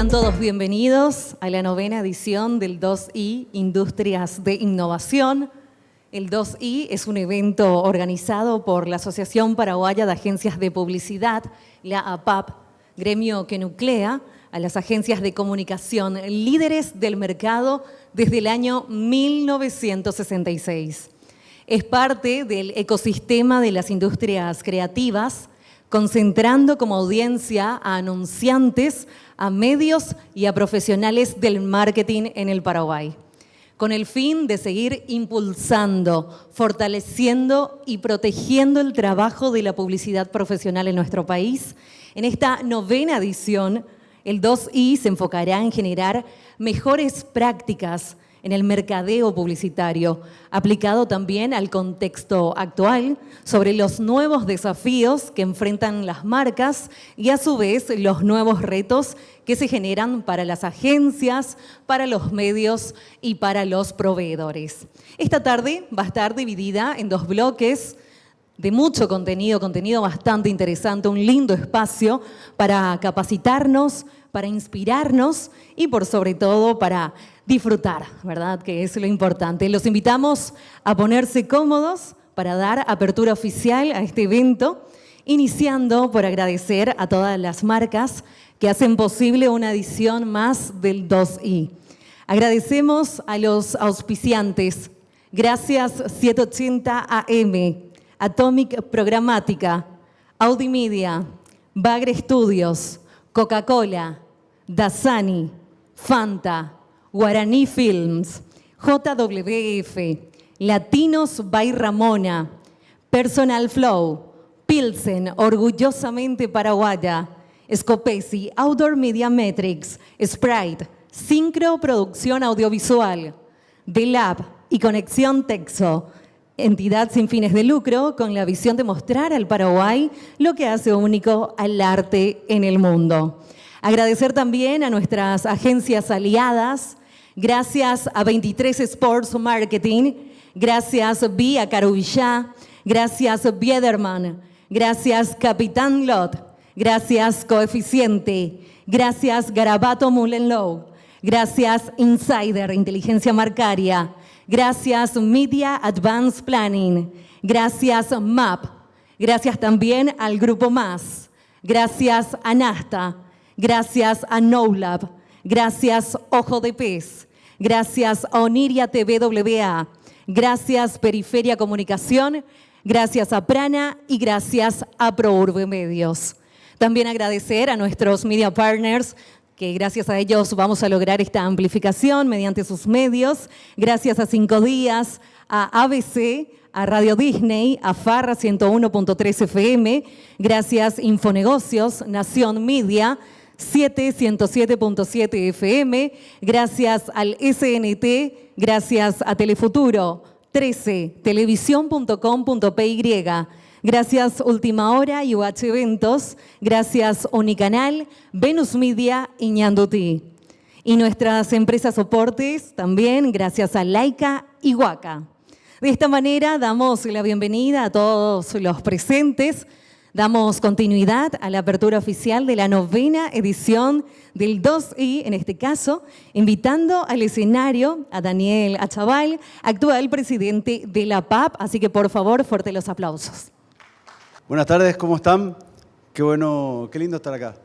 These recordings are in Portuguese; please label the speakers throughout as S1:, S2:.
S1: Sean todos bienvenidos a la 9ª edición del 2I Industrias de Innovación. El 2I es un evento organizado por la Asociación Paraguaya de Agencias de Publicidad, la APAP, gremio que nuclea a las agencias de comunicación líderes del mercado desde el año 1966. Es parte del ecosistema de las industrias creativas, concentrando como audiencia a anunciantes, a medios y a profesionales del marketing en el Paraguay, con el fin de seguir impulsando, fortaleciendo y protegiendo el trabajo de la publicidad profesional en nuestro país. En esta 9ª edición, el 2I se enfocará en generar mejores prácticas en el mercadeo publicitario, aplicado también al contexto actual, sobre los nuevos desafíos que enfrentan las marcas y a su vez los nuevos retos que se generan para las agencias, para los medios y para los proveedores. Esta tarde va a estar dividida en 2 bloques de mucho contenido bastante interesante, un lindo espacio para capacitarnos, para inspirarnos y por sobre todo para disfrutar, ¿verdad? Que es lo importante. Los invitamos a ponerse cómodos para dar apertura oficial a este evento, iniciando por agradecer a todas las marcas que hacen posible una edición más del 2I. Agradecemos a los auspiciantes. Gracias 780 AM, Atomic Programática, Audi Media, Bagre Studios, Coca-Cola, Dasani, Fanta, Guaraní Films, JWF, Latinos by Ramona, Personal Flow, Pilsen, orgullosamente paraguaya, Scopesi, Outdoor Media Metrics, Sprite, Syncro Producción Audiovisual, The Lab y Conexión Texo, entidad sin fines de lucro con la visión de mostrar al Paraguay lo que hace único al arte en el mundo. Agradecer también a nuestras agencias aliadas. Gracias a 23 Sports Marketing, gracias Vía Caruvillá, gracias Biederman, gracias Capitán Lot, gracias Coeficiente, gracias Garabato Mullenlow, gracias Insider, Inteligencia Marcaria, gracias Media Advanced Planning, gracias MAP, gracias también al Grupo Más, gracias a Nasta, gracias a NoLab, gracias Ojo de Pez, gracias a Oniria TVWA, gracias Periferia Comunicación, gracias a Prana y gracias a ProUrbe Medios. También agradecer a nuestros media partners, que gracias a ellos vamos a lograr esta amplificación mediante sus medios. Gracias a 5 Días, a ABC, a Radio Disney, a Farra 101.3 FM, gracias Infonegocios, Nación Media, 107.7 FM, gracias al SNT, gracias a Telefuturo, 13, televisión.com.py, gracias Última Hora y UH Eventos, gracias Unicanal, Venus Media y Ñandutí. Y nuestras empresas soportes también, gracias a Laika y Huaca. De esta manera damos la bienvenida a todos los presentes. Damos continuidad a la apertura oficial de la 9ª edición del 2I, en este caso, invitando al escenario a Daniel Achaval, actual presidente de la APAP. Así que, por favor, fuertes los aplausos.
S2: Buenas tardes, ¿cómo están? Qué bueno, qué lindo estar acá.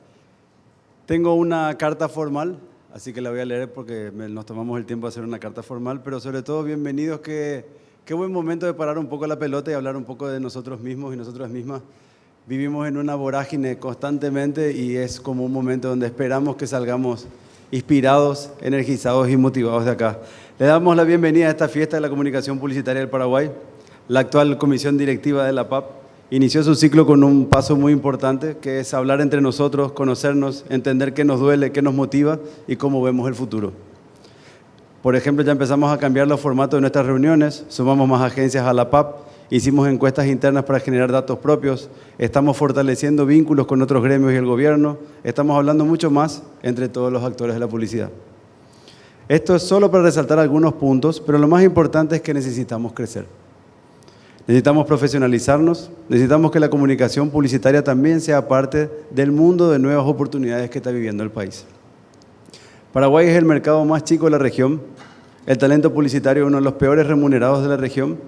S2: Tengo una carta formal, así que la voy a leer porque nos tomamos el tiempo de hacer una carta formal, pero sobre todo, bienvenidos, qué buen momento de parar un poco la pelota y hablar un poco de nosotros mismos y nosotras mismas. Vivimos en una vorágine constantemente y es como un momento donde esperamos que salgamos inspirados, energizados y motivados de acá. Le damos la bienvenida a esta fiesta de la comunicación publicitaria del Paraguay. La actual comisión directiva de la APAP inició su ciclo con un paso muy importante, que es hablar entre nosotros, conocernos, entender qué nos duele, qué nos motiva y cómo vemos el futuro. Por ejemplo, ya empezamos a cambiar los formatos de nuestras reuniones, sumamos más agencias a la APAP, hicimos encuestas internas para generar datos propios, estamos fortaleciendo vínculos con otros gremios y el gobierno, estamos hablando mucho más entre todos los actores de la publicidad. Esto es solo para resaltar algunos puntos, pero lo más importante es que necesitamos crecer. Necesitamos profesionalizarnos, necesitamos que la comunicación publicitaria también sea parte del mundo de nuevas oportunidades que está viviendo el país. Paraguay es el mercado más chico de la región. El talento publicitario es uno de los peores remunerados de la región.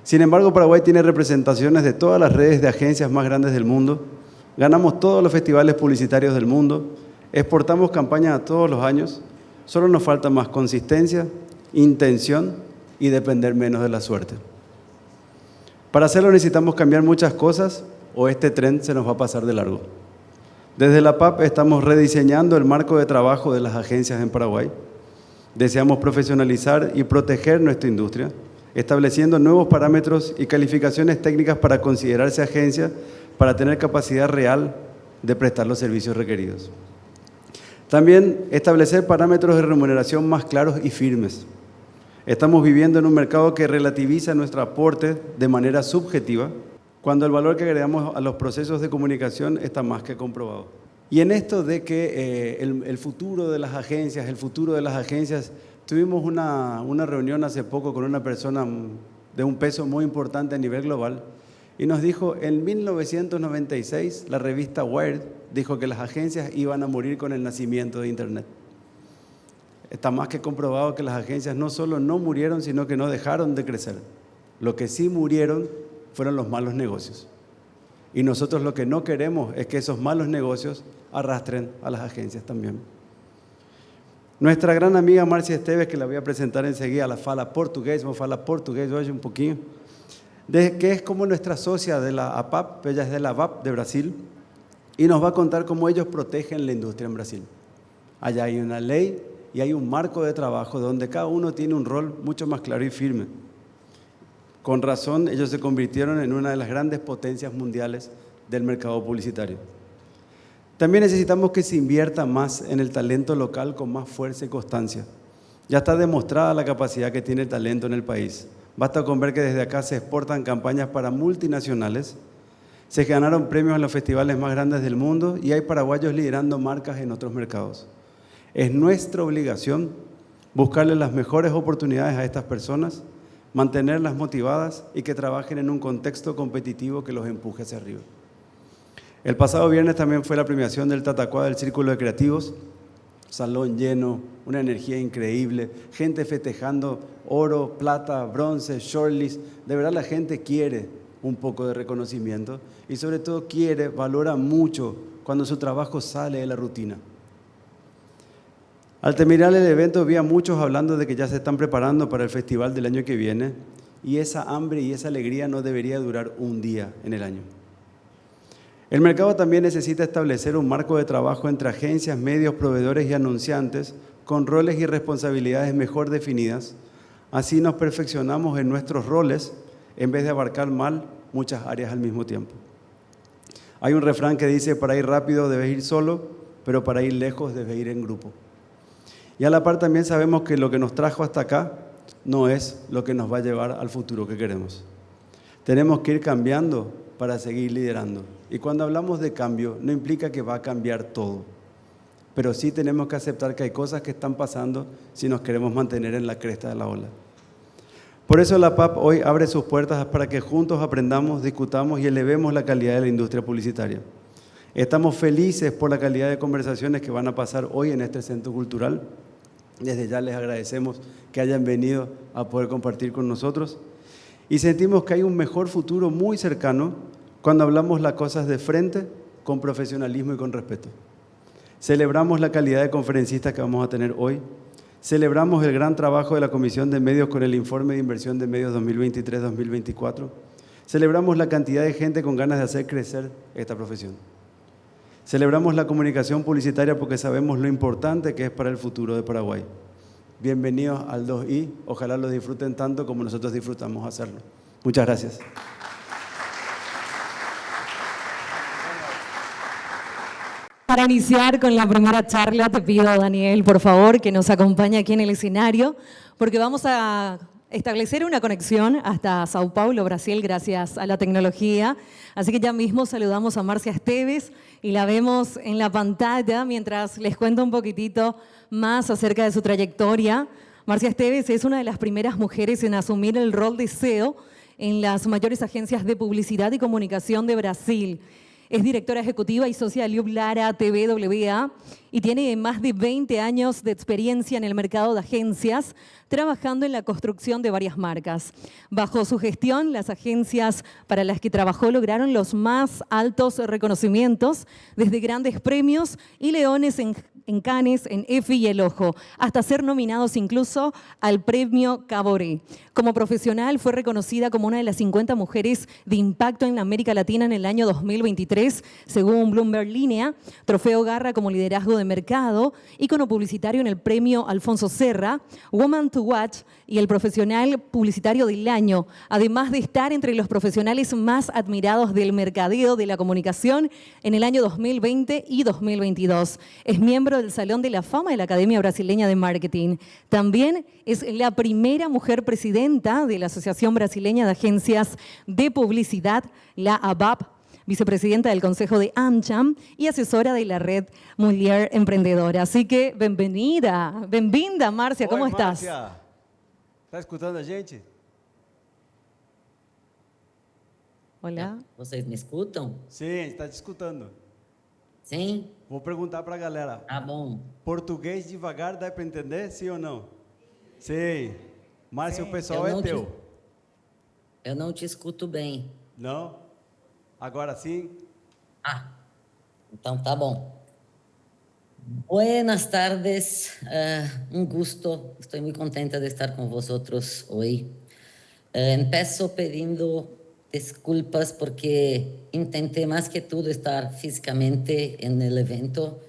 S2: Sin embargo, Paraguay tiene representaciones de todas las redes de agencias más grandes del mundo. Ganamos todos los festivales publicitarios del mundo. Exportamos campañas a todos los años. Solo nos falta más consistencia, intención y depender menos de la suerte. Para hacerlo necesitamos cambiar muchas cosas o este tren se nos va a pasar de largo. Desde la PAP estamos rediseñando el marco de trabajo de las agencias en Paraguay. Deseamos profesionalizar y proteger nuestra industria, estableciendo nuevos parámetros y calificaciones técnicas para considerarse agencia, para tener capacidad real de prestar los servicios requeridos. También establecer parámetros de remuneración más claros y firmes. Estamos viviendo en un mercado que relativiza nuestro aporte de manera subjetiva, cuando el valor que agregamos a los procesos de comunicación está más que comprobado. Y en esto de que el futuro de las agencias, tuvimos una reunión hace poco con una persona de un peso muy importante a nivel global y nos dijo, en 1996 la revista Wired dijo que las agencias iban a morir con el nacimiento de Internet. Está más que comprobado que las agencias no solo no murieron, sino que no dejaron de crecer. Lo que sí murieron fueron los malos negocios. Y nosotros lo que no queremos es que esos malos negocios arrastren a las agencias también. Nuestra gran amiga Marcia Esteves, que la voy a presentar enseguida, la fala portugués hoy un poquito, que es como nuestra socia de la APAP, ella es de la VAP de Brasil, y nos va a contar cómo ellos protegen la industria en Brasil. Allá hay una ley y hay un marco de trabajo donde cada uno tiene un rol mucho más claro y firme. Con razón, ellos se convirtieron en una de las grandes potencias mundiales del mercado publicitario. También necesitamos que se invierta más en el talento local con más fuerza y constancia. Ya está demostrada la capacidad que tiene el talento en el país. Basta con ver que desde acá se exportan campañas para multinacionales, se ganaron premios en los festivales más grandes del mundo y hay paraguayos liderando marcas en otros mercados. Es nuestra obligación buscarle las mejores oportunidades a estas personas, mantenerlas motivadas y que trabajen en un contexto competitivo que los empuje hacia arriba. El pasado viernes también fue la premiación del Tatacuá del Círculo de Creativos, salón lleno, una energía increíble, gente festejando oro, plata, bronce, shortlist. De verdad la gente quiere un poco de reconocimiento y sobre todo valora mucho cuando su trabajo sale de la rutina. Al terminar el evento vi a muchos hablando de que ya se están preparando para el festival del año que viene y esa hambre y esa alegría no debería durar un día en el año. El mercado también necesita establecer un marco de trabajo entre agencias, medios, proveedores y anunciantes con roles y responsabilidades mejor definidas. Así nos perfeccionamos en nuestros roles en vez de abarcar mal muchas áreas al mismo tiempo. Hay un refrán que dice, para ir rápido debes ir solo, pero para ir lejos debes ir en grupo. Y a la par también sabemos que lo que nos trajo hasta acá no es lo que nos va a llevar al futuro que queremos. Tenemos que ir cambiando para seguir liderando. Y cuando hablamos de cambio, no implica que va a cambiar todo. Pero sí tenemos que aceptar que hay cosas que están pasando si nos queremos mantener en la cresta de la ola. Por eso la PAP hoy abre sus puertas para que juntos aprendamos, discutamos y elevemos la calidad de la industria publicitaria. Estamos felices por la calidad de conversaciones que van a pasar hoy en este centro cultural. Desde ya les agradecemos que hayan venido a poder compartir con nosotros. Y sentimos que hay un mejor futuro muy cercano cuando hablamos las cosas de frente, con profesionalismo y con respeto. Celebramos la calidad de conferencistas que vamos a tener hoy. Celebramos el gran trabajo de la Comisión de Medios con el Informe de Inversión de Medios 2023-2024. Celebramos la cantidad de gente con ganas de hacer crecer esta profesión. Celebramos la comunicación publicitaria porque sabemos lo importante que es para el futuro de Paraguay. Bienvenidos al 2i, ojalá lo disfruten tanto como nosotros disfrutamos hacerlo. Muchas gracias.
S1: Para iniciar con la primera charla, te pido, Daniel, por favor, que nos acompañe aquí en el escenario, porque vamos a establecer una conexión hasta Sao Paulo, Brasil, gracias a la tecnología. Así que ya mismo saludamos a Marcia Esteves y la vemos en la pantalla mientras les cuento un poquitito más acerca de su trayectoria. Marcia Esteves es una de las primeras mujeres en asumir el rol de CEO en las mayores agencias de publicidad y comunicación de Brasil. Es directora ejecutiva y socia de Liub Lara TVWA y tiene más de 20 años de experiencia en el mercado de agencias, trabajando en la construcción de varias marcas. Bajo su gestión, las agencias para las que trabajó lograron los más altos reconocimientos, desde grandes premios y leones en Cannes, en EFI y El Ojo, hasta ser nominados incluso al premio Caboret. Como profesional fue reconocida como una de las 50 mujeres de impacto en América Latina en el año 2023, según Bloomberg Línea, Trofeo Garra como liderazgo de mercado, ícono publicitario en el premio Alfonso Serra, Woman to Watch y el profesional publicitario del año, además de estar entre los profesionales más admirados del mercadeo de la comunicación en el año 2020 y 2022. Es miembro del Salón de la Fama de la Academia Brasileña de Marketing. También es la primera mujer presidenta de la Asociación Brasileña de Agencias de Publicidad, la ABAP, vicepresidenta del Consejo de AmCham y asesora de la red Mulher Emprendedora. Así que, bienvenida, bem-vinda, Márcia, ¿cómo estás?
S2: Márcia, ¿está escuchando a gente?
S1: Hola.
S3: Vocês me escutam?
S2: Sim, está te escutando.
S3: Sim?
S2: Vou perguntar para a galera.
S3: Tá bom.
S2: Português devagar dá para entender, sim ou não? Sim. Márcia, o pessoal é teu.
S3: Eu não te escuto bem.
S2: Não? Agora sim?
S3: Ah, então tá bom. Buenas tardes, un gusto, estoy muy contenta de estar con vosotros hoy. Empiezo pidiendo disculpas porque intenté más que todo estar físicamente en el evento.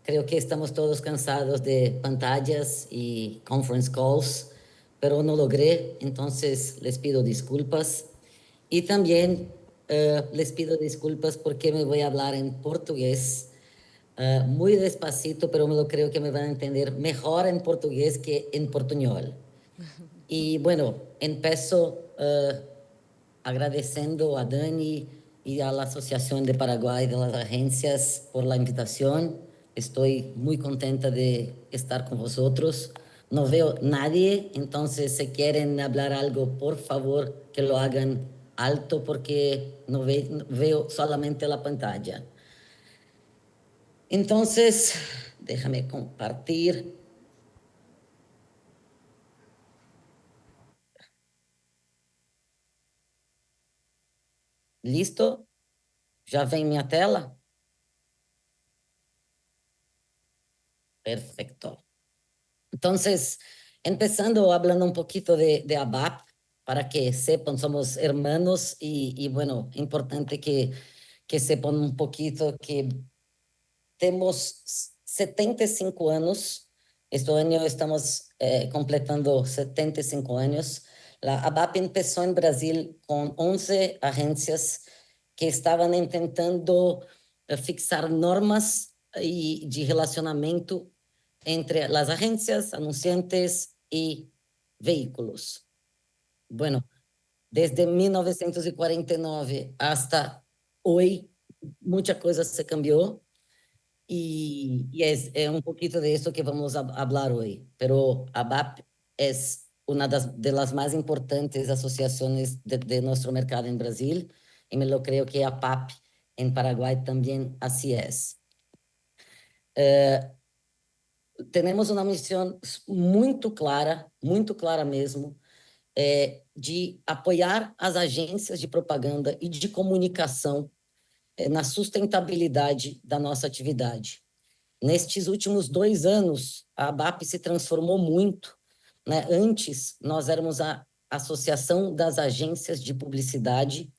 S3: Creo que estamos todos cansados de pantallas y conference calls, pero no logré, entonces les pido disculpas. Y también les pido disculpas porque me voy a hablar en portugués. Muy despacito, pero me lo creo que me van a entender mejor en portugués que en portuñol. Y bueno, empiezo agradeciendo a Dani y a la Asociación de Paraguay de las Agencias por la invitación. Estoy muy contenta de estar con vosotros. No veo nadie, entonces si quieren hablar algo, por favor, que lo hagan alto porque no veo solamente la pantalla. Entonces, déjame compartir. ¿Listo? ¿Ya ven mi tela? Perfecto. Entonces, empezando hablando un poquito de ABAP, para que sepan, somos hermanos y bueno, importante que sepan un poquito que tenemos 75 años. Este año estamos completando 75 años. La ABAP empezó en Brasil con 11 agencias que estaban intentando fixar normas de relacionamiento entre las agencias, anunciantes y vehículos. Bueno, desde 1949 hasta hoy, mucha cosa se cambió. Y es un poquito de eso que vamos a hablar hoy. Pero ABAP es una de las más importantes asociaciones de nuestro mercado en Brasil, y me lo creo que APAP en Paraguay también así es. Tenemos una misión muy clara mesmo, de apoiar as agências de propaganda e de comunicação na sustentabilidade da nossa atividade. Nestes últimos 2 anos, a ABAP se transformou muito, né? Antes, nós éramos a Associação das Agências de Publicidade.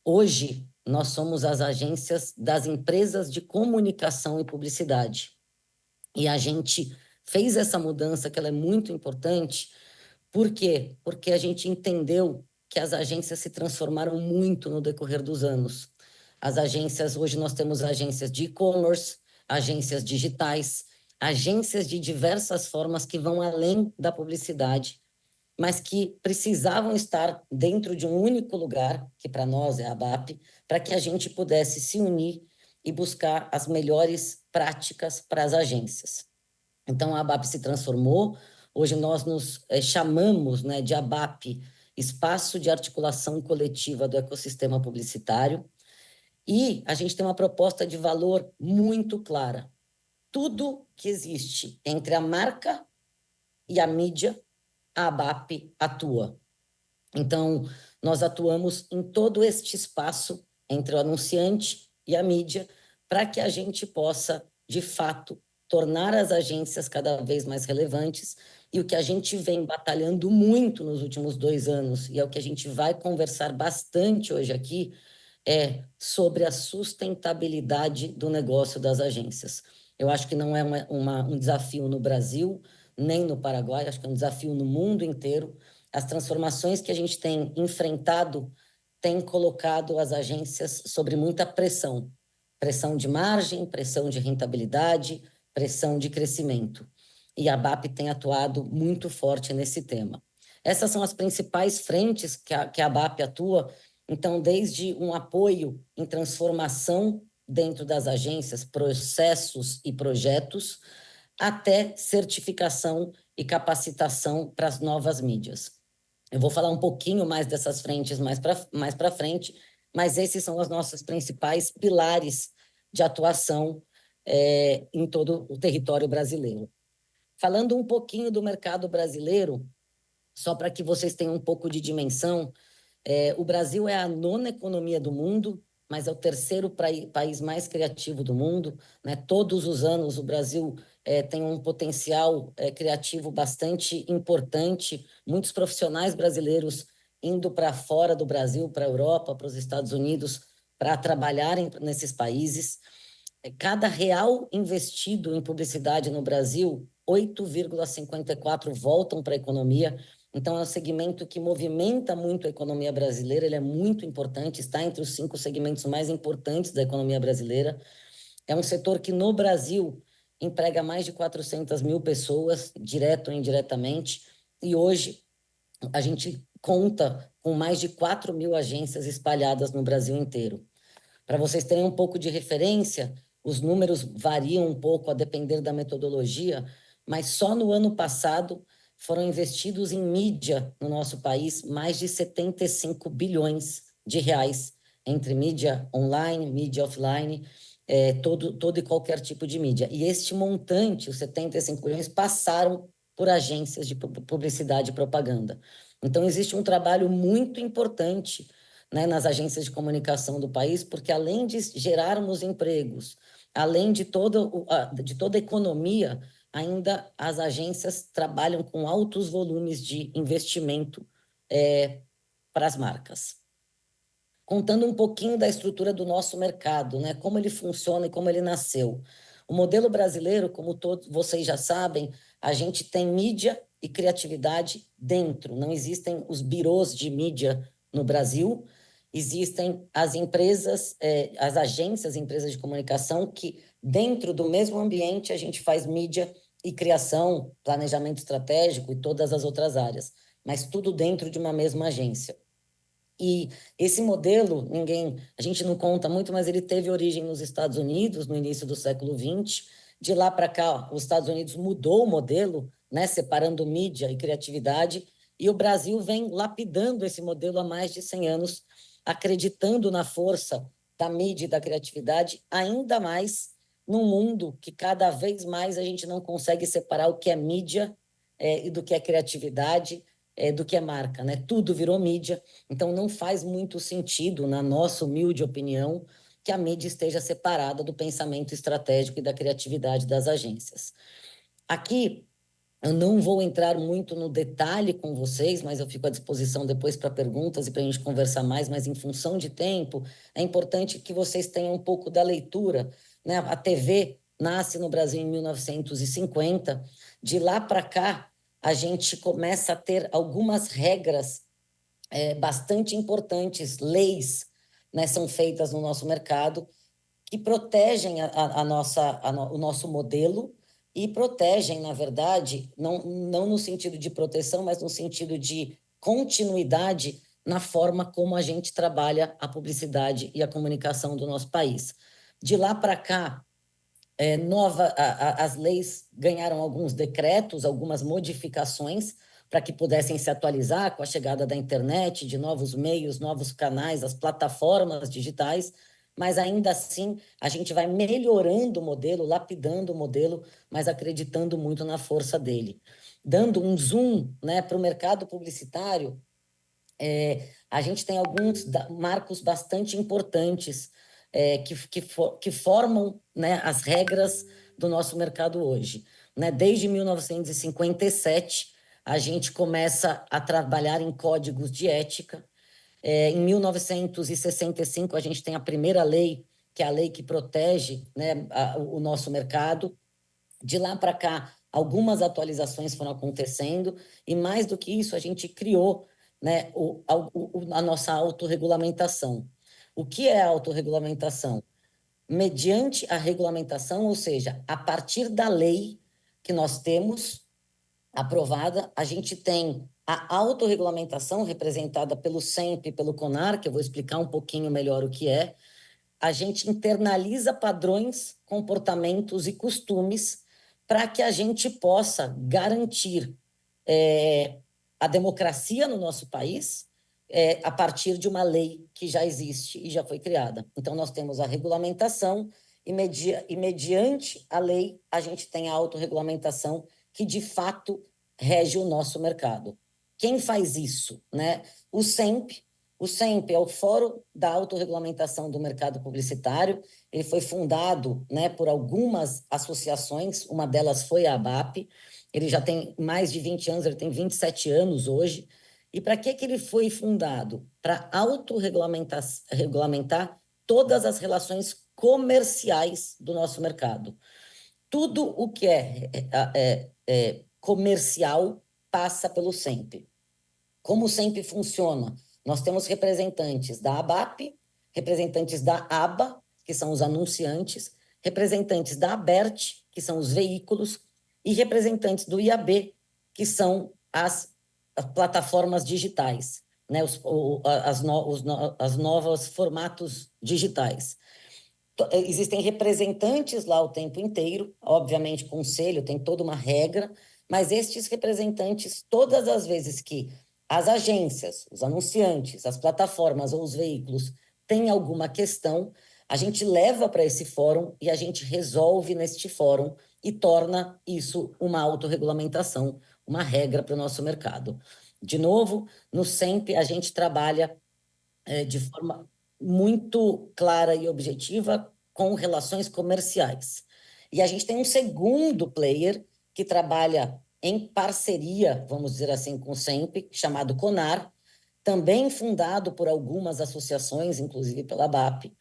S3: Hoje, nós somos as agências das empresas de comunicação e publicidade. E a gente fez essa mudança, que ela é muito importante. Por quê? Porque a gente entendeu que as agências se transformaram muito no decorrer dos anos. As agências, hoje nós temos agências de e-commerce, agências digitais, agências de diversas formas que vão além da publicidade, mas que precisavam estar dentro de um único lugar, que para nós é a ABAP, para que a gente pudesse se unir e buscar as melhores práticas para as agências. Então, a ABAP se transformou. Hoje nós nos chamamos, né, de ABAP, Espaço de Articulação Coletiva do Ecossistema Publicitário. E a gente tem uma proposta de valor muito clara. Tudo que existe entre a marca e a mídia, a ABAP atua. Então, nós atuamos em todo este espaço entre o anunciante e a mídia para que a gente possa, de fato, tornar as agências cada vez mais relevantes. E o que a gente vem batalhando muito nos últimos 2 anos, e é o que a gente vai conversar bastante hoje aqui, é sobre a sustentabilidade do negócio das agências. Eu acho que não é um desafio no Brasil, nem no Paraguai, acho que é um desafio no mundo inteiro. As transformações que a gente tem enfrentado têm colocado as agências sobre muita pressão. Pressão de margem, pressão de rentabilidade, pressão de crescimento. E a BAP tem atuado muito forte nesse tema. Essas são as principais frentes que a BAP atua. Então, desde um apoio em transformação dentro das agências, processos e projetos, até certificação e capacitação para as novas mídias. Eu vou falar um pouquinho mais dessas frentes mais para frente, mas esses são os nossos principais pilares de atuação em todo o território brasileiro. Falando um pouquinho do mercado brasileiro, só para que vocês tenham um pouco de dimensão, o Brasil é a 9ª economia do mundo, mas é o 3º país mais criativo do mundo, né? Todos os anos o Brasil tem um potencial criativo bastante importante, muitos profissionais brasileiros indo para fora do Brasil, para a Europa, para os Estados Unidos, para trabalharem nesses países. Cada real investido em publicidade no Brasil, 8,54 voltam para a economia. Então, é um segmento que movimenta muito a economia brasileira, ele é muito importante, está entre os 5 segmentos mais importantes da economia brasileira. É um setor que, no Brasil, emprega mais de 400 mil pessoas, direto ou indiretamente, e hoje a gente conta com mais de 4 mil agências espalhadas no Brasil inteiro. Para vocês terem um pouco de referência, os números variam um pouco a depender da metodologia, mas só no ano passado foram investidos em mídia no nosso país mais de 75 bilhões de reais, entre mídia online, mídia offline, todo e qualquer tipo de mídia. E este montante, os 75 bilhões, passaram por agências de publicidade e propaganda. Então, existe um trabalho muito importante, né, nas agências de comunicação do país, porque além de gerarmos empregos, além de toda a economia, ainda as agências trabalham com altos volumes de investimento para as marcas. Contando um pouquinho da estrutura do nosso mercado, né, como ele funciona e como ele nasceu. O modelo brasileiro, como todos vocês já sabem, a gente tem mídia e criatividade dentro. Não existem os birôs de mídia no Brasil, existem as empresas, as agências, empresas de comunicação, que dentro do mesmo ambiente a gente faz mídia e criação, planejamento estratégico e todas as outras áreas, mas tudo dentro de uma mesma agência. E esse modelo, a gente não conta muito, mas ele teve origem nos Estados Unidos, no início do século XX. De lá para cá, os Estados Unidos mudou o modelo, né, separando mídia e criatividade, e o Brasil vem lapidando esse modelo há mais de 100 anos, acreditando na força da mídia e da criatividade, ainda mais num mundo que cada vez mais a gente não consegue separar o que é mídia e do que é criatividade, do que é marca, né? Tudo virou mídia, então não faz muito sentido, na nossa humilde opinião, que a mídia esteja separada do pensamento estratégico e da criatividade das agências. Aqui, eu não vou entrar muito no detalhe com vocês, mas eu fico à disposição depois para perguntas e para a gente conversar mais, mas em função de tempo, é importante que vocês tenham um pouco da leitura, né? A TV nasce no Brasil em 1950, de lá para cá, a gente começa a ter algumas regras bastante importantes, leis, né, são feitas no nosso mercado que protegem o nosso modelo e protegem, na verdade, não no sentido de proteção, mas no sentido de continuidade na forma como a gente trabalha a publicidade e a comunicação do nosso país. De lá para cá, as leis ganharam alguns decretos, algumas modificações para que pudessem se atualizar com a chegada da internet, de novos meios, novos canais, as plataformas digitais, mas ainda assim a gente vai melhorando o modelo, lapidando o modelo, mas acreditando muito na força dele. Dando um zoom, né, para o mercado publicitário, a gente tem alguns marcos bastante importantes que formam, né, as regras do nosso mercado hoje. Né? Desde 1957, a gente começa a trabalhar em códigos de ética. Em 1965, a gente tem a primeira lei, que é a lei que protege, né, o nosso mercado. De lá para cá, algumas atualizações foram acontecendo, e mais do que isso, a gente criou, né, a nossa autorregulamentação. O que é a autorregulamentação? Mediante a regulamentação, ou seja, a partir da lei que nós temos aprovada, a gente tem a autorregulamentação representada pelo SEMP e pelo CONAR, que eu vou explicar um pouquinho melhor o que é. A gente internaliza padrões, comportamentos e costumes para que a gente possa garantir a democracia no nosso país a partir de uma lei que já existe e já foi criada. Então, nós temos a regulamentação e mediante a lei, a gente tem a autorregulamentação que, de fato, rege o nosso mercado. Quem faz isso? Né? O SEMP. O SEMP é o Fórum da Autorregulamentação do Mercado Publicitário. Ele foi fundado, né, por algumas associações, uma delas foi a ABAP. Ele já tem mais de 20 anos, ele tem 27 anos hoje. E para que ele foi fundado? Para autorregulamentar todas as relações comerciais do nosso mercado. Tudo o que é comercial passa pelo SEMP. Como o SEMP funciona? Nós temos representantes da ABAP, representantes da ABA, que são os anunciantes, representantes da ABERT, que são os veículos, e representantes do IAB, que são as plataformas digitais, né? As novos formatos digitais. Existem representantes lá o tempo inteiro, obviamente o conselho tem toda uma regra, mas estes representantes, todas as vezes que as agências, os anunciantes, as plataformas ou os veículos têm alguma questão, a gente leva para esse fórum e a gente resolve neste fórum e torna isso uma autorregulamentação, uma regra para o nosso mercado. De novo, no SEMP, a gente trabalha de forma muito clara e objetiva com relações comerciais. E a gente tem um segundo player que trabalha em parceria, vamos dizer assim, com o SEMP, chamado CONAR, também fundado por algumas associações, inclusive pela BAP,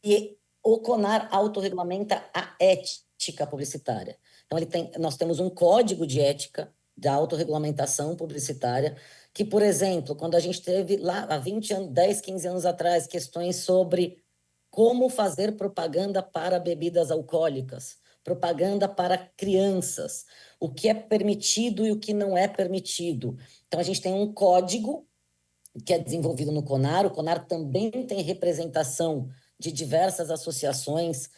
S3: e o CONAR autorregulamenta a ética publicitária. Então, nós temos um código de ética da autorregulamentação publicitária, que, por exemplo, quando a gente teve lá há 20 anos, 10, 15 anos atrás, questões sobre como fazer propaganda para bebidas alcoólicas, propaganda para crianças, o que é permitido e o que não é permitido. Então, a gente tem um código que é desenvolvido no CONAR. O CONAR também tem representação de diversas associações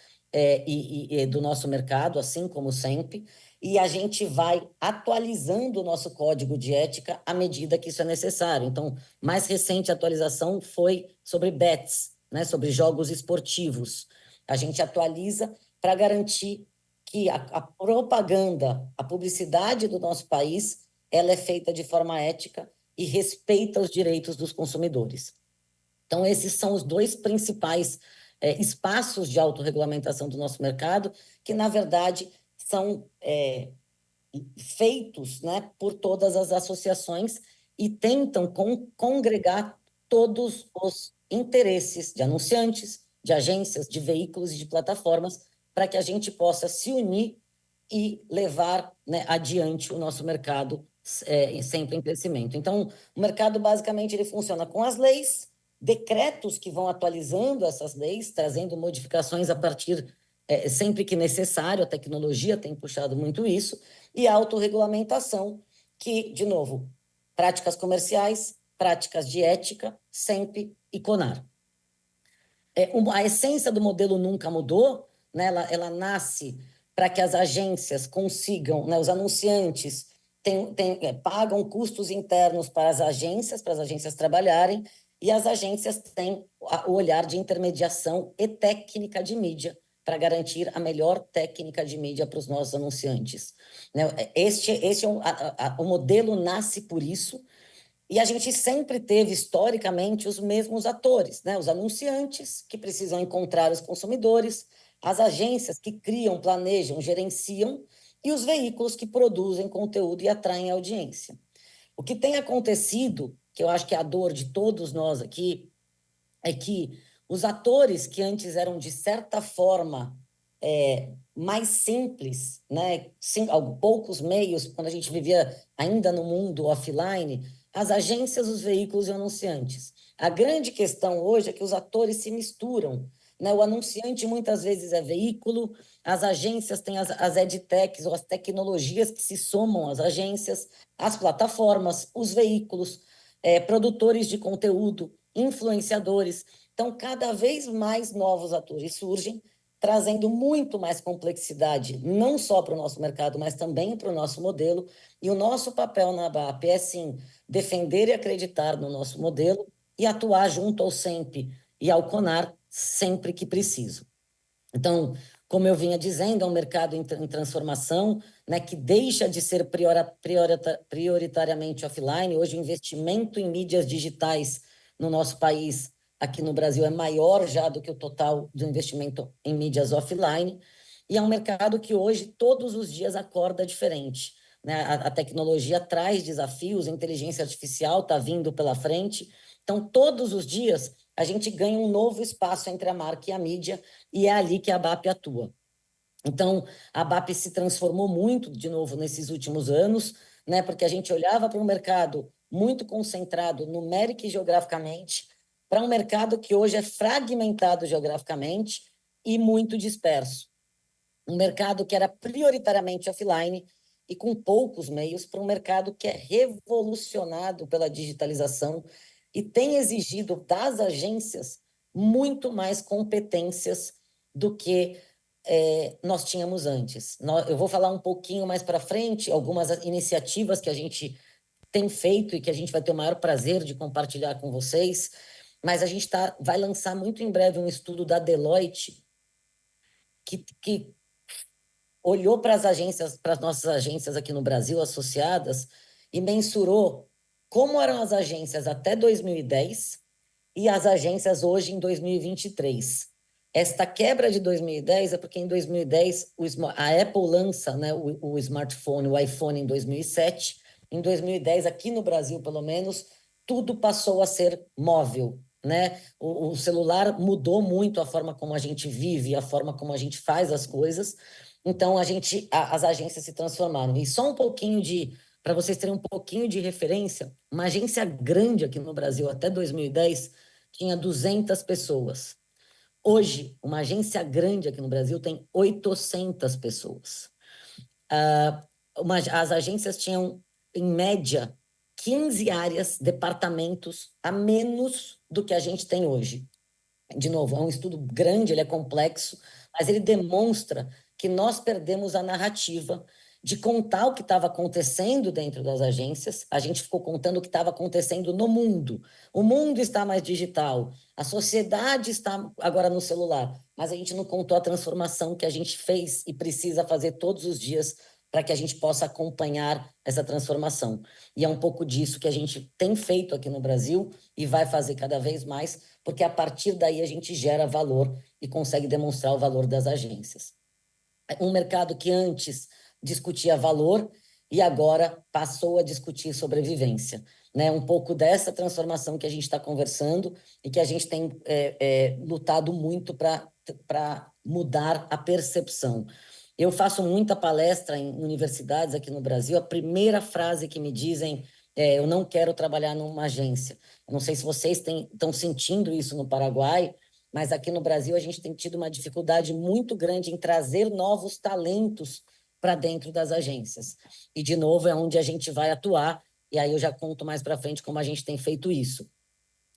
S3: do nosso mercado, assim como o SEMP, e a gente vai atualizando o nosso código de ética à medida que isso é necessário. Então, mais recente atualização foi sobre bets, né, sobre jogos esportivos. A gente atualiza para garantir que a propaganda, a publicidade do nosso país, ela é feita de forma ética e respeita os direitos dos consumidores. Então, esses são os dois principais espaços de autorregulamentação do nosso mercado, que, na verdade, são feitos, né, por todas as associações e tentam congregar todos os interesses de anunciantes, de agências, de veículos e de plataformas, para que a gente possa se unir e levar, né, adiante o nosso mercado sempre em crescimento. Então, o mercado, basicamente, ele funciona com as leis, decretos que vão atualizando essas leis, trazendo modificações a partir, sempre que necessário, a tecnologia tem puxado muito isso, e a autorregulamentação, que, de novo, práticas comerciais, práticas de ética, SEMP e CONAR. A essência do modelo nunca mudou, né? Ela nasce para que as agências consigam, né, os anunciantes pagam custos internos para as agências trabalharem, e as agências têm o olhar de intermediação e técnica de mídia para garantir a melhor técnica de mídia para os nossos anunciantes. Né? Este é o modelo nasce por isso, e a gente sempre teve, historicamente, os mesmos atores, né? Os anunciantes, que precisam encontrar os consumidores, as agências que criam, planejam, gerenciam, e os veículos que produzem conteúdo e atraem audiência. O que tem acontecido, que eu acho que é a dor de todos nós aqui, é que os atores que antes eram, de certa forma, mais simples, né? Poucos meios, quando a gente vivia ainda no mundo offline, as agências, os veículos e os anunciantes. A grande questão hoje é que os atores se misturam, né? O anunciante muitas vezes é veículo, as agências têm as edtechs, ou as tecnologias que se somam às agências, as plataformas, os veículos, produtores de conteúdo, influenciadores. Então, cada vez mais novos atores surgem, trazendo muito mais complexidade, não só para o nosso mercado, mas também para o nosso modelo. E o nosso papel na ABAP é, sim, defender e acreditar no nosso modelo e atuar junto ao SEMP e ao CONAR sempre que preciso. Então, como eu vinha dizendo, é um mercado em transformação, né, que deixa de ser prioritariamente offline. Hoje, o investimento em mídias digitais no nosso país, aqui no Brasil, é maior já do que o total do investimento em mídias offline, e é um mercado que hoje, todos os dias, acorda diferente. Né? A tecnologia traz desafios, a inteligência artificial está vindo pela frente, então, todos os dias, a gente ganha um novo espaço entre a marca e a mídia, e é ali que a ABAP atua. Então, a ABAP se transformou muito, de novo, nesses últimos anos, né? Porque a gente olhava para um mercado muito concentrado numérica e geograficamente, para um mercado que hoje é fragmentado geograficamente e muito disperso. Um mercado que era prioritariamente offline e com poucos meios, para um mercado que é revolucionado pela digitalização e tem exigido das agências muito mais competências do que nós tínhamos antes. Eu vou falar um pouquinho mais para frente, algumas iniciativas que a gente tem feito e que a gente vai ter o maior prazer de compartilhar com vocês, mas a gente vai lançar muito em breve um estudo da Deloitte que olhou para as agências, para as nossas agências aqui no Brasil associadas e mensurou como eram as agências até 2010 e as agências hoje em 2023. Esta quebra de 2010 é porque em 2010 a Apple lança, né, o smartphone, o iPhone em 2007. Em 2010, aqui no Brasil, pelo menos, tudo passou a ser móvel. Né? O celular mudou muito a forma como a gente vive, a forma como a gente faz as coisas. Então, as agências se transformaram. E só um pouquinho para vocês terem um pouquinho de referência, uma agência grande aqui no Brasil até 2010 tinha 200 pessoas. Hoje, uma agência grande aqui no Brasil tem 800 pessoas. As agências tinham, em média, 15 áreas, departamentos, a menos do que a gente tem hoje. De novo, é um estudo grande, ele é complexo, mas ele demonstra que nós perdemos a narrativa de contar o que estava acontecendo dentro das agências. A gente ficou contando o que estava acontecendo no mundo. O mundo está mais digital, a sociedade está agora no celular, mas a gente não contou a transformação que a gente fez e precisa fazer todos os dias para que a gente possa acompanhar essa transformação. E é um pouco disso que a gente tem feito aqui no Brasil e vai fazer cada vez mais, porque a partir daí a gente gera valor e consegue demonstrar o valor das agências. Um mercado que antes discutia valor e agora passou a discutir sobrevivência. Né? Um pouco dessa transformação que a gente está conversando e que a gente tem lutado muito para mudar a percepção. Eu faço muita palestra em universidades aqui no Brasil. A primeira frase que me dizem é: eu não quero trabalhar numa agência. Eu não sei se vocês estão sentindo isso no Paraguai, mas aqui no Brasil a gente tem tido uma dificuldade muito grande em trazer novos talentos para dentro das agências. E, de novo, é onde a gente vai atuar, e aí eu já conto mais para frente como a gente tem feito isso.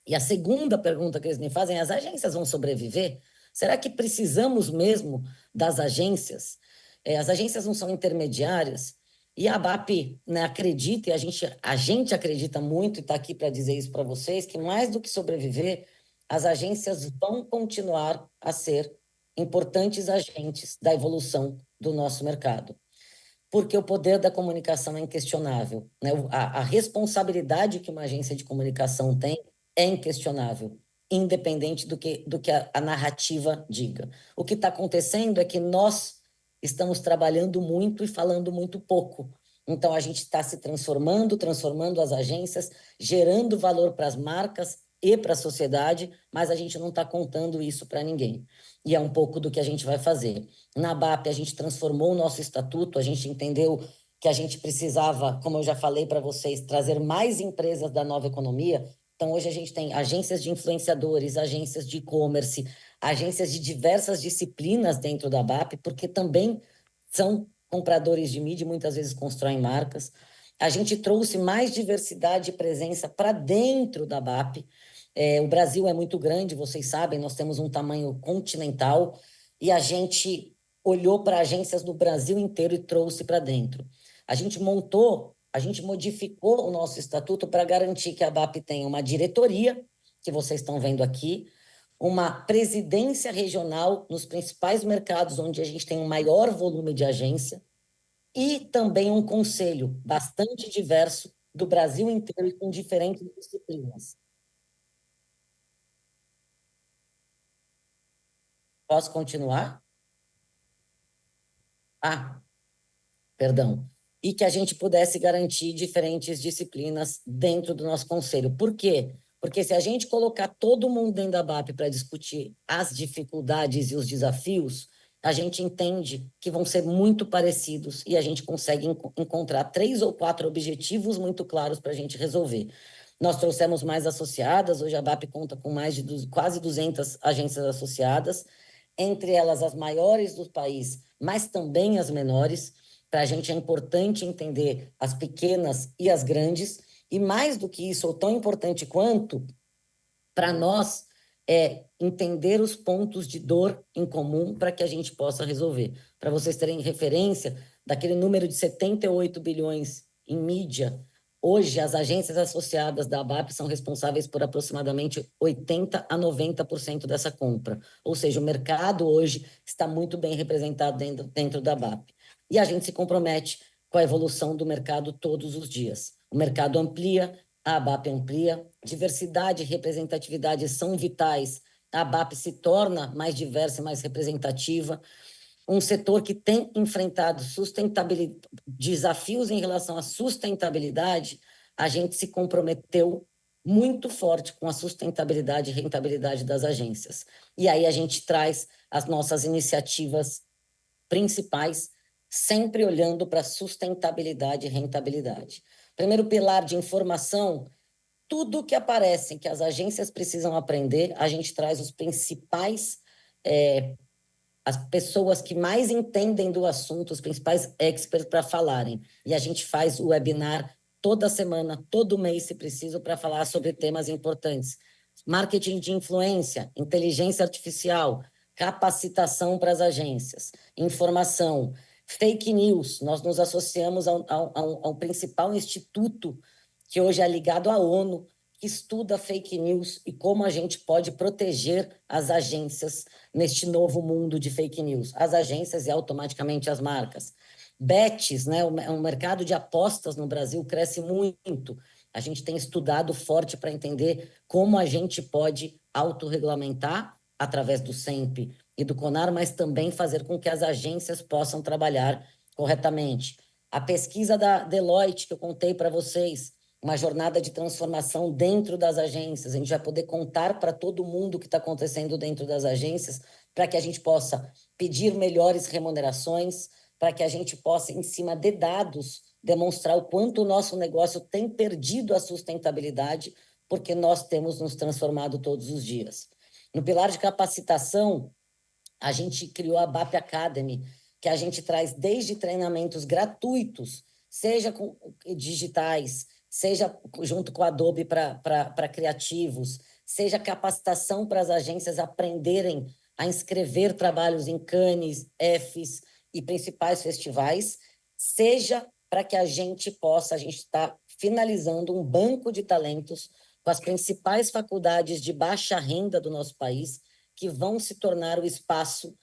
S3: E a segunda pergunta que eles me fazem é: as agências vão sobreviver? Será que precisamos mesmo das agências? As agências não são intermediárias? E a ABAP, né, acredita, e a gente acredita muito, e está aqui para dizer isso para vocês, que mais do que sobreviver, as agências vão continuar a ser importantes agentes da evolução do nosso mercado. Porque o poder da comunicação é inquestionável, né? A responsabilidade que uma agência de comunicação tem é inquestionável, independente do que a narrativa diga. O que está acontecendo é que nós estamos trabalhando muito e falando muito pouco. Então, a gente está se transformando as agências, gerando valor para as marcas e para a sociedade, mas a gente não está contando isso para ninguém. E é um pouco do que a gente vai fazer. Na ABAP, a gente transformou o nosso estatuto, a gente entendeu que a gente precisava, como eu já falei para vocês, trazer mais empresas da nova economia. Então, hoje a gente tem agências de influenciadores, agências de e-commerce, agências de diversas disciplinas dentro da ABAP, porque também são compradores de mídia e muitas vezes constroem marcas. A gente trouxe mais diversidade e presença para dentro da ABAP. O Brasil é muito grande, vocês sabem, nós temos um tamanho continental e a gente olhou para agências no Brasil inteiro e trouxe para dentro. A gente modificou o nosso estatuto para garantir que a ABAP tenha uma diretoria, que vocês estão vendo aqui, uma presidência regional nos principais mercados onde a gente tem um maior volume de agência e também um conselho bastante diverso do Brasil inteiro e com diferentes disciplinas. Posso continuar? Ah, perdão. E que a gente pudesse garantir diferentes disciplinas dentro do nosso conselho. Por quê? Porque se a gente colocar todo mundo dentro da BAP para discutir as dificuldades e os desafios, a gente entende que vão ser muito parecidos e a gente consegue encontrar 3 ou 4 objetivos muito claros para a gente resolver. Nós trouxemos mais associadas, hoje a BAP conta com mais de quase 200 agências associadas, entre elas as maiores do país, mas também as menores. Para a gente é importante entender as pequenas e as grandes, e mais do que isso, ou tão importante quanto, para nós é entender os pontos de dor em comum para que a gente possa resolver. Para vocês terem referência, daquele número de 78 bilhões em mídia, hoje as agências associadas da ABAP são responsáveis por aproximadamente 80% a 90% dessa compra. Ou seja, o mercado hoje está muito bem representado dentro da ABAP. E a gente se compromete com a evolução do mercado todos os dias. O mercado amplia, a ABAP amplia, diversidade e representatividade são vitais, a ABAP se torna mais diversa e mais representativa. Um setor que tem enfrentado desafios em relação à sustentabilidade, a gente se comprometeu muito forte com a sustentabilidade e rentabilidade das agências. E aí a gente traz as nossas iniciativas principais, sempre olhando para sustentabilidade e rentabilidade. Primeiro pilar de informação, tudo que aparece que as agências precisam aprender, a gente traz os principais, as pessoas que mais entendem do assunto, os principais experts para falarem. E a gente faz o webinar toda semana, todo mês, se preciso, para falar sobre temas importantes. Marketing de influência, inteligência artificial, capacitação para as agências, informação, fake news. Nós nos associamos ao principal instituto que hoje é ligado à ONU, que estuda fake news e como a gente pode proteger as agências neste novo mundo de fake news. As agências e automaticamente as marcas. Bets, né? O mercado de apostas no Brasil cresce muito. A gente tem estudado forte para entender como a gente pode autorregulamentar através do SEMP e do CONAR, mas também fazer com que as agências possam trabalhar corretamente. A pesquisa da Deloitte, que eu contei para vocês, uma jornada de transformação dentro das agências. A gente vai poder contar para todo mundo o que está acontecendo dentro das agências, para que a gente possa pedir melhores remunerações, para que a gente possa, em cima de dados, demonstrar o quanto o nosso negócio tem perdido a sustentabilidade, porque nós temos nos transformado todos os dias. No pilar de capacitação, a gente criou a BAP Academy, que a gente traz desde treinamentos gratuitos, seja com digitais, seja junto com a Adobe para criativos, seja capacitação para as agências aprenderem a inscrever trabalhos em Cannes, EFES e principais festivais, seja para que a gente está finalizando um banco de talentos com as principais faculdades de baixa renda do nosso país, que vão se tornar o espaço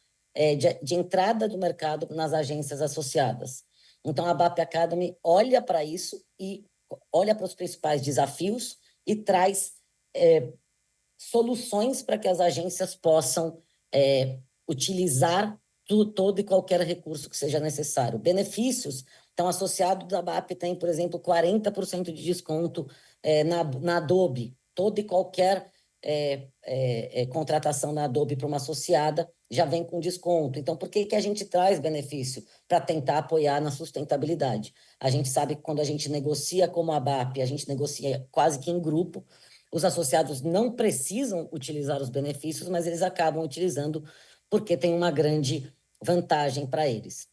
S3: de entrada do mercado nas agências associadas. Então, a BAP Academy olha para isso e olha para os principais desafios e traz soluções para que as agências possam utilizar todo e qualquer recurso que seja necessário. Benefícios, então, associado da BAP tem, por exemplo, 40% de desconto na Adobe. Toda e qualquer contratação na Adobe para uma associada já vem com desconto. Então, por que a gente traz benefício? Para tentar apoiar na sustentabilidade. A gente sabe que quando a gente negocia como a BAP, a gente negocia quase que em grupo, os associados não precisam utilizar os benefícios, mas eles acabam utilizando porque tem uma grande vantagem para eles.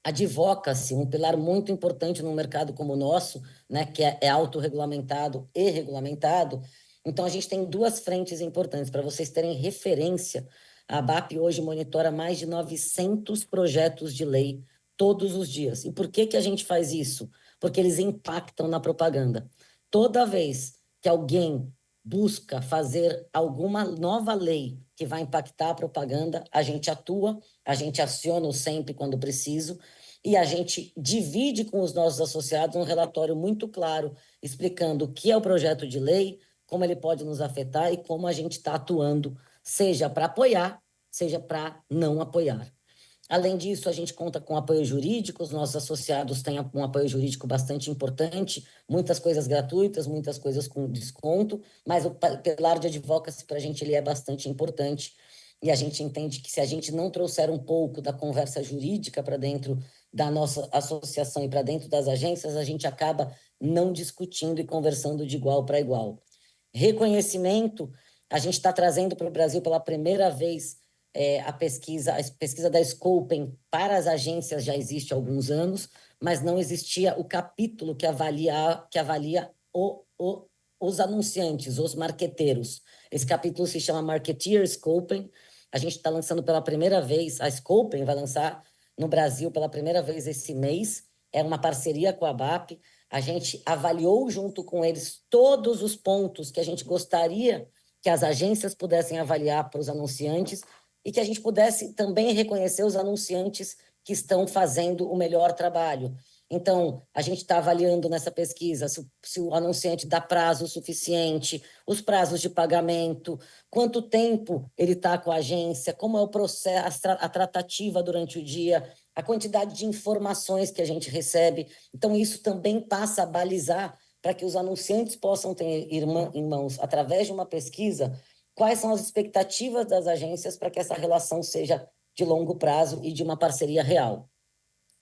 S3: Advocacy, um pilar muito importante num mercado como o nosso, né, que é autorregulamentado e regulamentado. Então, a gente tem duas frentes importantes. Para vocês terem referência, a BAP hoje monitora mais de 900 projetos de lei todos os dias. E por que a gente faz isso? Porque eles impactam na propaganda. Toda vez que alguém busca fazer alguma nova lei que vai impactar a propaganda, a gente atua, a gente aciona o SEMP quando preciso, e a gente divide com os nossos associados um relatório muito claro, explicando o que é o projeto de lei, como ele pode nos afetar e como a gente está atuando, seja para apoiar, seja para não apoiar. Além disso, a gente conta com apoio jurídico, os nossos associados têm um apoio jurídico bastante importante, muitas coisas gratuitas, muitas coisas com desconto, mas o pilar de advocacy para a gente ele é bastante importante, e a gente entende que se a gente não trouxer um pouco da conversa jurídica para dentro da nossa associação e para dentro das agências, a gente acaba não discutindo e conversando de igual para igual. Reconhecimento, a gente está trazendo para o Brasil pela primeira vez a pesquisa da Scopem para as agências já existe há alguns anos, mas não existia o capítulo que avalia os anunciantes, os marqueteiros. Esse capítulo se chama Marketeer Scopem. A gente está lançando pela primeira vez, a Scopem vai lançar no Brasil pela primeira vez esse mês. É uma parceria com a BAP. A gente avaliou junto com eles todos os pontos que a gente gostaria que as agências pudessem avaliar para os anunciantes e que a gente pudesse também reconhecer os anunciantes que estão fazendo o melhor trabalho. Então, a gente está avaliando nessa pesquisa se o anunciante dá prazo suficiente, os prazos de pagamento, quanto tempo ele está com a agência, como é o processo, a tratativa durante o dia, a quantidade de informações que a gente recebe. Então, isso também passa a balizar para que os anunciantes possam ter em mãos, através de uma pesquisa, quais são as expectativas das agências para que essa relação seja de longo prazo e de uma parceria real.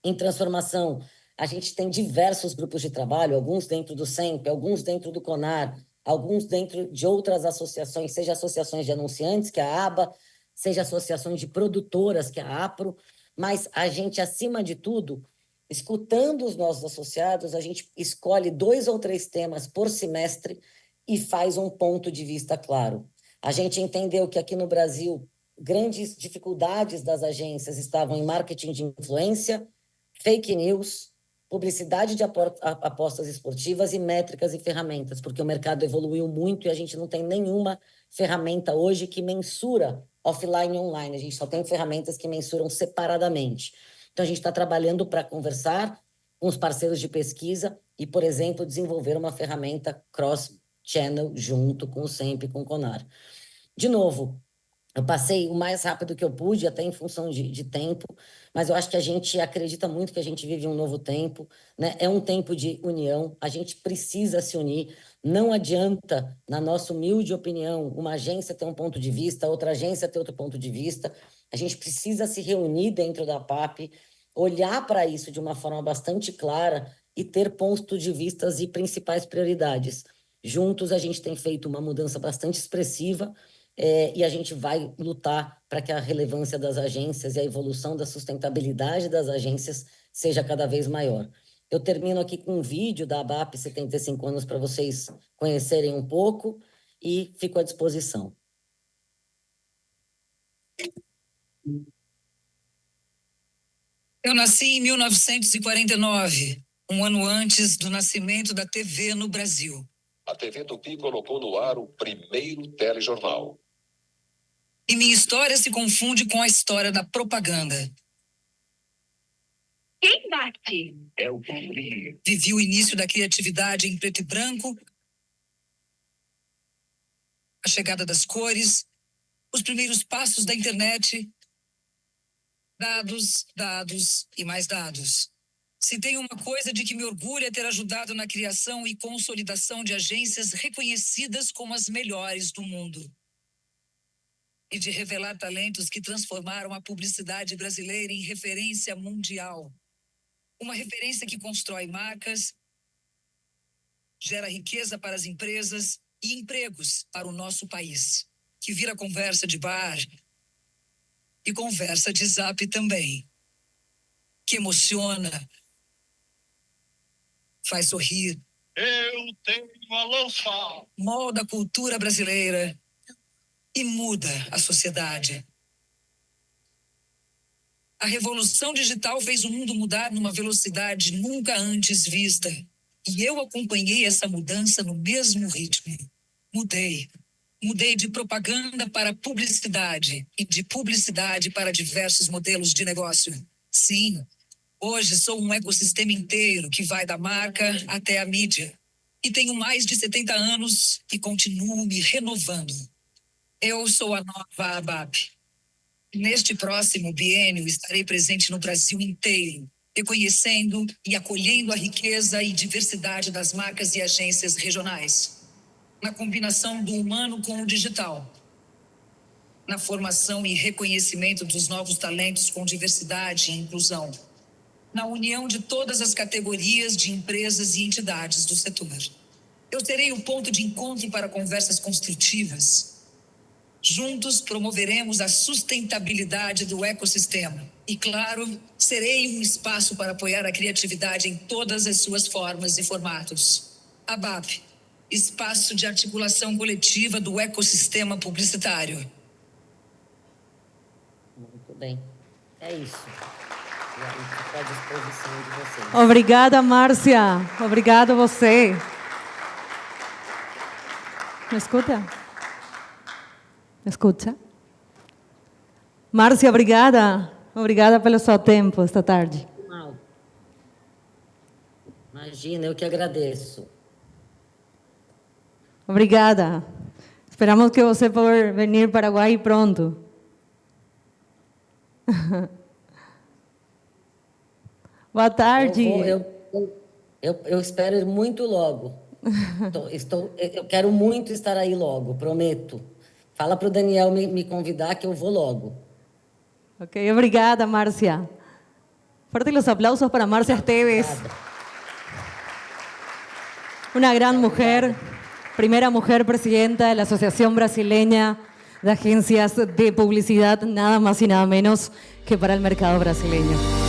S3: Em transformação, a gente tem diversos grupos de trabalho, alguns dentro do SEMP, alguns dentro do CONAR, alguns dentro de outras associações, seja associações de anunciantes, que é a ABA, seja associações de produtoras, que é a APRO, mas a gente, acima de tudo, escutando os nossos associados, a gente escolhe 2 ou 3 temas por semestre e faz um ponto de vista claro. A gente entendeu que aqui no Brasil, grandes dificuldades das agências estavam em marketing de influência, fake news, publicidade de apostas esportivas e métricas e ferramentas, porque o mercado evoluiu muito e a gente não tem nenhuma ferramenta hoje que mensura offline e online. A gente só tem ferramentas que mensuram separadamente. Então, a gente está trabalhando para conversar com os parceiros de pesquisa e, por exemplo, desenvolver uma ferramenta cross-channel junto com o SEMP e com o CONAR. De novo, eu passei o mais rápido que eu pude, até em função de tempo, mas eu acho que a gente acredita muito que a gente vive um novo tempo, né? É um tempo de união, a gente precisa se unir. Não adianta, na nossa humilde opinião, uma agência ter um ponto de vista, outra agência ter outro ponto de vista. A gente precisa se reunir dentro da PAP, olhar para isso de uma forma bastante clara e ter pontos de vistas e principais prioridades. Juntos, a gente tem feito uma mudança bastante expressiva, e a gente vai lutar para que a relevância das agências e a evolução da sustentabilidade das agências seja cada vez maior. Eu termino aqui com um vídeo da ABAP 75 anos para vocês conhecerem um pouco e fico à disposição.
S4: Eu nasci em 1949. Um ano antes do nascimento da TV no Brasil.
S5: A TV Tupi colocou no ar o primeiro telejornal.
S4: E minha história se confunde com a história da propaganda.
S5: Quem bate? É o Paulinho.
S4: Vivi o início da criatividade em preto e branco, a chegada das cores, os primeiros passos da internet, dados, dados e mais dados. Se tem uma coisa de que me orgulho é ter ajudado na criação e consolidação de agências reconhecidas como as melhores do mundo. E de revelar talentos que transformaram a publicidade brasileira em referência mundial. Uma referência que constrói marcas, gera riqueza para as empresas e empregos para o nosso país. Que vira conversa de bar e conversa de zap também. Que emociona, faz sorrir.
S5: Eu tenho a lançar.
S4: Molda a cultura brasileira e muda a sociedade. A revolução digital fez o mundo mudar numa velocidade nunca antes vista. E eu acompanhei essa mudança no mesmo ritmo. Mudei. Mudei de propaganda para publicidade e de publicidade para diversos modelos de negócio. Sim, hoje sou um ecossistema inteiro que vai da marca até a mídia. E tenho mais de 70 anos e continuo me renovando. Eu sou a nova ABAP. Neste próximo biênio estarei presente no Brasil inteiro, reconhecendo e acolhendo a riqueza e diversidade das marcas e agências regionais. Na combinação do humano com o digital. Na formação e reconhecimento dos novos talentos com diversidade e inclusão. Na união de todas as categorias de empresas e entidades do setor. Eu serei o ponto de encontro para conversas construtivas. Juntos promoveremos a sustentabilidade do ecossistema. E, claro, serei um espaço para apoiar a criatividade em todas as suas formas e formatos. ABAP, Espaço de Articulação Coletiva do Ecossistema Publicitário.
S3: Muito bem. É isso. E aí fica à disposição de vocês.
S1: Obrigada, Márcia. Obrigada a você. ¿Me escuta? ¿Me escucha? Márcia, obrigada. Obrigada pelo seu tempo esta tarde.
S3: Não. Imagina, eu que agradeço.
S1: Obrigada. Esperamos que você possa vir para Paraguai pronto. Boa tarde.
S3: Eu espero ir muito logo. Eu quero muito estar aí logo, prometo. Fala para o Daniel me convidar que eu vou logo.
S1: Ok, obrigada, Márcia. Fuerte los aplausos para Márcia Esteves. Una gran mujer, primera mujer presidenta de la Asociación Brasileña de Agencias de Publicidad, nada más y nada menos que para el mercado brasileño.